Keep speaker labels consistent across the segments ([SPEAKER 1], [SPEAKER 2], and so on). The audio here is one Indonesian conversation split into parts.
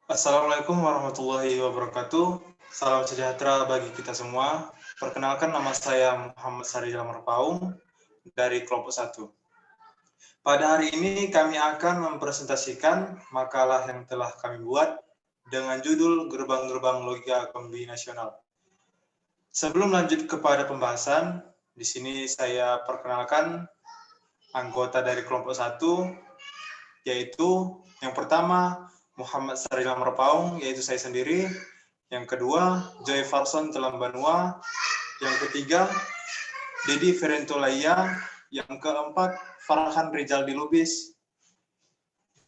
[SPEAKER 1] Assalamualaikum warahmatullahi wabarakatuh. Salam sejahtera bagi kita semua. Perkenalkan, nama saya Muhammad Sarijal Marpaung dari kelompok 1. Pada hari ini kami akan mempresentasikan makalah yang telah kami buat dengan judul Gerbang-gerbang Logika Kombinasional. Sebelum lanjut kepada pembahasan, di sini saya perkenalkan anggota dari kelompok 1, yaitu yang pertama Muhammad Sarijal Marpaung, yaitu saya sendiri. Yang kedua, Joy Farson Telambanua. Yang ketiga, Dedi Ferentolaya. Yang keempat, Farhan Rizal Dilubis.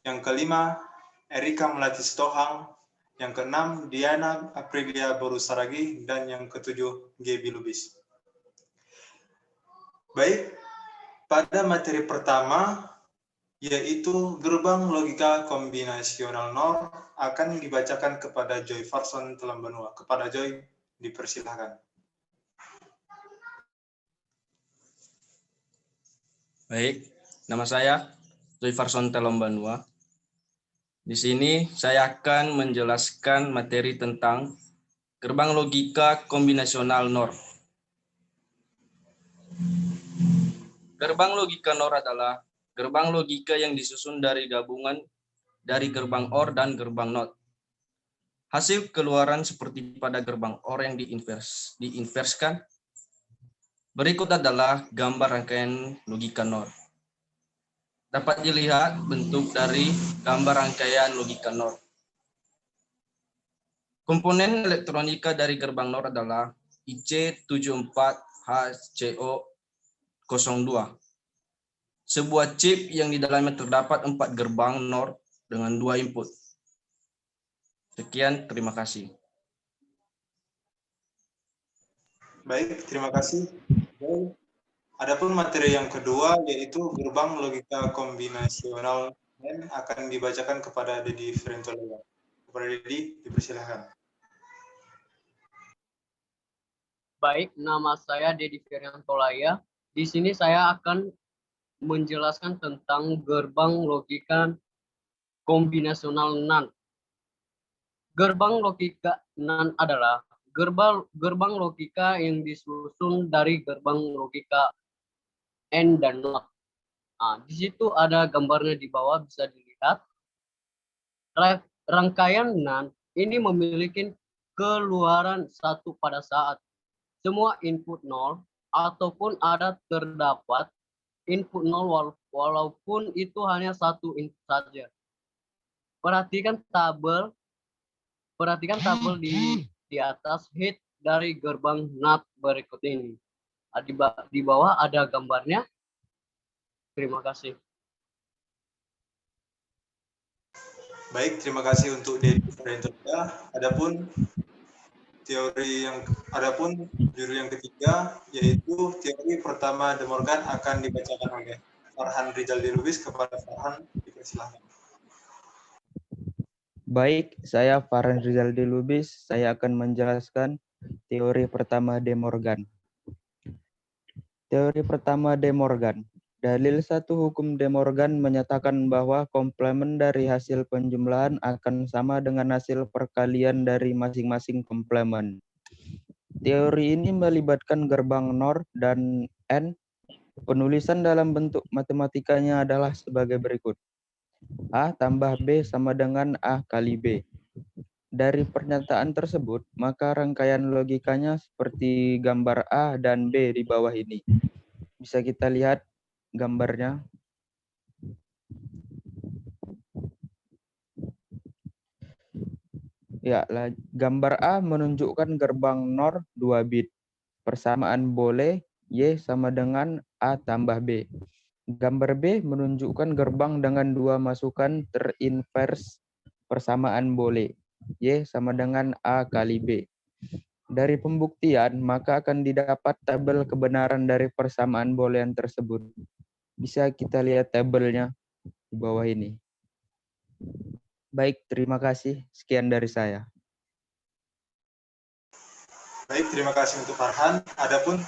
[SPEAKER 1] Yang kelima, Erika Melati Stohang. Yang keenam, Diana Aprilia Borusaragi. Dan yang ketujuh, Gaby Lubis. Baik, pada materi pertama, yaitu gerbang logika kombinasional NOR, akan dibacakan kepada Joy Farson Telambanua. Kepada Joy, dipersilahkan.
[SPEAKER 2] Baik, nama saya Joy Farson Telambanua. Di sini saya akan menjelaskan materi tentang gerbang logika kombinasional NOR. Gerbang logika NOR adalah gerbang logika yang disusun dari gabungan dari gerbang OR dan gerbang NOT. Hasil keluaran seperti pada gerbang OR yang diinverskan. Berikut adalah gambar rangkaian logika NOR. Dapat dilihat bentuk dari gambar rangkaian logika NOR. Komponen elektronika dari gerbang NOR adalah IC74HCO02. Sebuah chip yang di dalamnya terdapat 4 gerbang NOR dengan 2 input. Sekian, terima kasih.
[SPEAKER 1] Baik, terima kasih. Adapun materi yang kedua, yaitu gerbang logika kombinasional N, akan dibacakan kepada Dedi Ferentolaya. Kepada Dedi, dipersilahkan.
[SPEAKER 3] Baik, nama saya Dedi Ferentolaya. Di sini saya akan menjelaskan tentang gerbang logika kombinasional NAND. Gerbang logika NAND adalah gerbang logika yang disusun dari gerbang logika AND dan NOT. Nah, di situ ada gambarnya di bawah, bisa dilihat. Rangkaian NAND ini memiliki keluaran 1 pada saat semua input 0 ataupun ada terdapat input 0 walaupun itu hanya 1 input saja. Perhatikan tabel di atas head dari gerbang NAT berikut ini. Di bawah ada gambarnya. Terima kasih.
[SPEAKER 1] Baik, terima kasih untuk Dedi Ferentolaya. Adapun judul yang ketiga, yaitu teori pertama De Morgan, akan dibacakan oleh Farhan Rizal Dilubis. Kepada Farhan, dipersilahkan.
[SPEAKER 4] Baik, saya Farhan Rizal Dilubis. Saya akan menjelaskan teori pertama De Morgan. Teori pertama De Morgan. Dalil 1 hukum De Morgan menyatakan bahwa komplemen dari hasil penjumlahan akan sama dengan hasil perkalian dari masing-masing komplemen. Teori ini melibatkan gerbang NOR dan N. Penulisan dalam bentuk matematikanya adalah sebagai berikut. A tambah B sama dengan A kali B. Dari pernyataan tersebut, maka rangkaian logikanya seperti gambar A dan B di bawah ini. Bisa kita lihat gambarnya. Ya, gambar A menunjukkan gerbang NOR 2 bit. Persamaan boleh Y sama dengan A tambah B. Gambar B menunjukkan gerbang dengan 2 masukan terinvers persamaan boleh. Y sama dengan A kali B. Dari pembuktian, maka akan didapat tabel kebenaran dari persamaan boolean tersebut. Bisa kita lihat tabelnya di bawah ini. Baik, terima kasih. Sekian dari saya.
[SPEAKER 1] Baik, terima kasih untuk Farhan. Adapun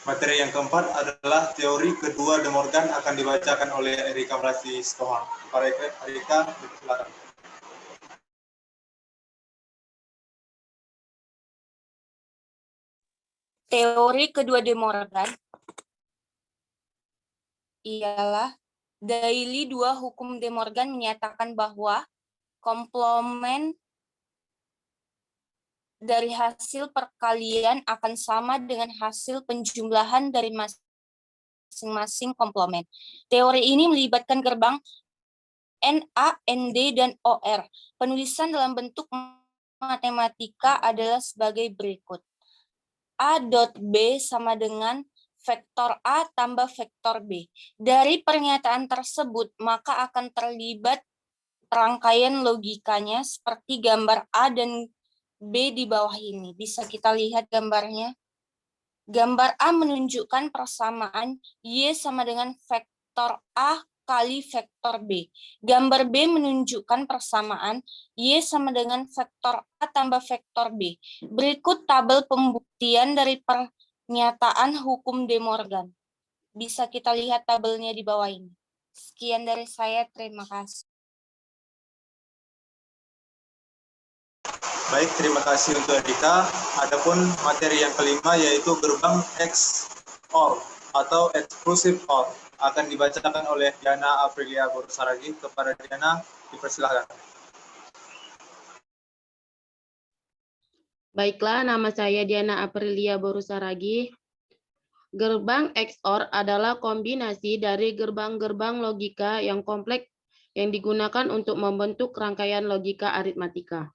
[SPEAKER 1] materi yang keempat adalah teori kedua De Morgan, akan dibacakan oleh Erika Melati Stohang. Kepada Erika, dipersilakan.
[SPEAKER 5] Teori kedua De Morgan ialah Daily 2 hukum De Morgan menyatakan bahwa komplement dari hasil perkalian akan sama dengan hasil penjumlahan dari masing-masing komplement. Teori ini melibatkan gerbang NA, ND, dan OR. Penulisan dalam bentuk matematika adalah sebagai berikut. A dot B sama dengan vektor A tambah vektor B. Dari pernyataan tersebut, maka akan terlibat rangkaian logikanya seperti gambar A dan B di bawah ini. Bisa kita lihat gambarnya. Gambar A menunjukkan persamaan Y sama dengan vektor A kali vektor B. Gambar B menunjukkan persamaan Y sama dengan vektor A tambah vektor B. Berikut tabel pembuktian dari pernyataan hukum De Morgan. Bisa kita lihat tabelnya di bawah ini. Sekian dari saya, terima kasih.
[SPEAKER 1] Baik, terima kasih untuk Adita. Adapun materi yang kelima yaitu gerbang XOR atau exclusive OR akan dibacakan oleh Diana Aprilia Borusaragi. Kepada Diana, dipersilakan.
[SPEAKER 6] Baiklah, nama saya Diana Aprilia Borusaragi. Gerbang XOR adalah kombinasi dari gerbang-gerbang logika yang kompleks yang digunakan untuk membentuk rangkaian logika aritmatika.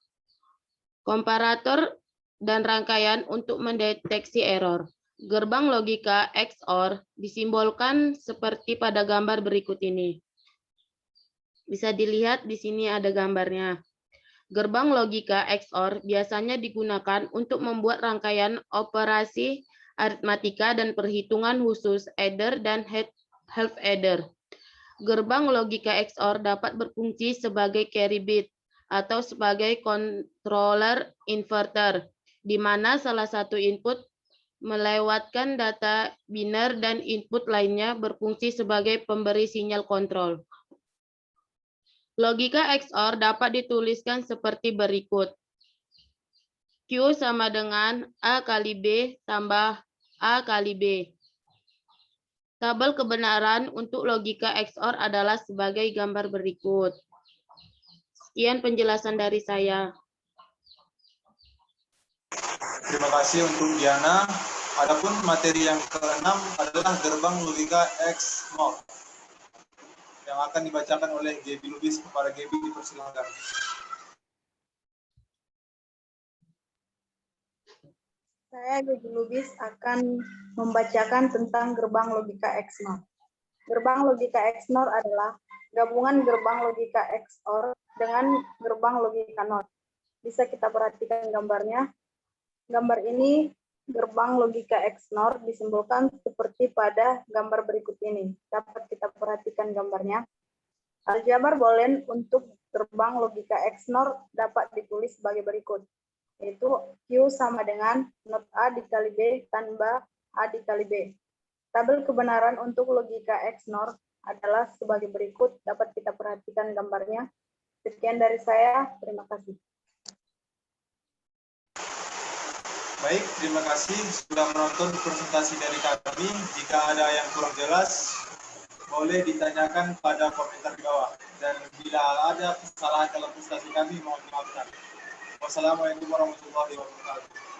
[SPEAKER 6] Komparator dan rangkaian untuk mendeteksi error. Gerbang logika XOR disimbolkan seperti pada gambar berikut ini. Bisa dilihat di sini ada gambarnya. Gerbang logika XOR biasanya digunakan untuk membuat rangkaian operasi aritmatika dan perhitungan khusus adder dan half adder. Gerbang logika XOR dapat berfungsi sebagai carry bit atau sebagai controller inverter, di mana salah satu input melewatkan data biner dan input lainnya berfungsi sebagai pemberi sinyal kontrol. Logika XOR dapat dituliskan seperti berikut. Q sama dengan A kali B tambah A kali B. Tabel kebenaran untuk logika XOR adalah sebagai gambar berikut. Sekian penjelasan dari saya.
[SPEAKER 1] Terima kasih untuk Diana. Adapun materi yang keenam adalah gerbang logika XNOR yang akan dibacakan oleh Gaby Lubis. Kepada Gaby, dipersilakan.
[SPEAKER 7] Saya Gaby Lubis akan membacakan tentang gerbang logika XNOR. Gerbang logika XNOR adalah gabungan gerbang logika XOR dengan gerbang logika NOR. Bisa kita perhatikan gambarnya. Gambar ini gerbang logika XNOR disimbolkan seperti pada gambar berikut ini. Dapat kita perhatikan gambarnya. Aljabar Boolean untuk gerbang logika XNOR dapat ditulis sebagai berikut, yaitu Q sama dengan not A dikali B tambah A dikali B. Tabel kebenaran untuk logika XNOR adalah sebagai berikut. Dapat kita perhatikan gambarnya. Sekian dari saya. Terima kasih.
[SPEAKER 1] Baik, terima kasih sudah menonton presentasi dari kami. Jika ada yang kurang jelas, boleh ditanyakan pada komentar di bawah. Dan bila ada kesalahan dalam presentasi kami, mohon dimaafkan. Wassalamualaikum warahmatullahi wabarakatuh.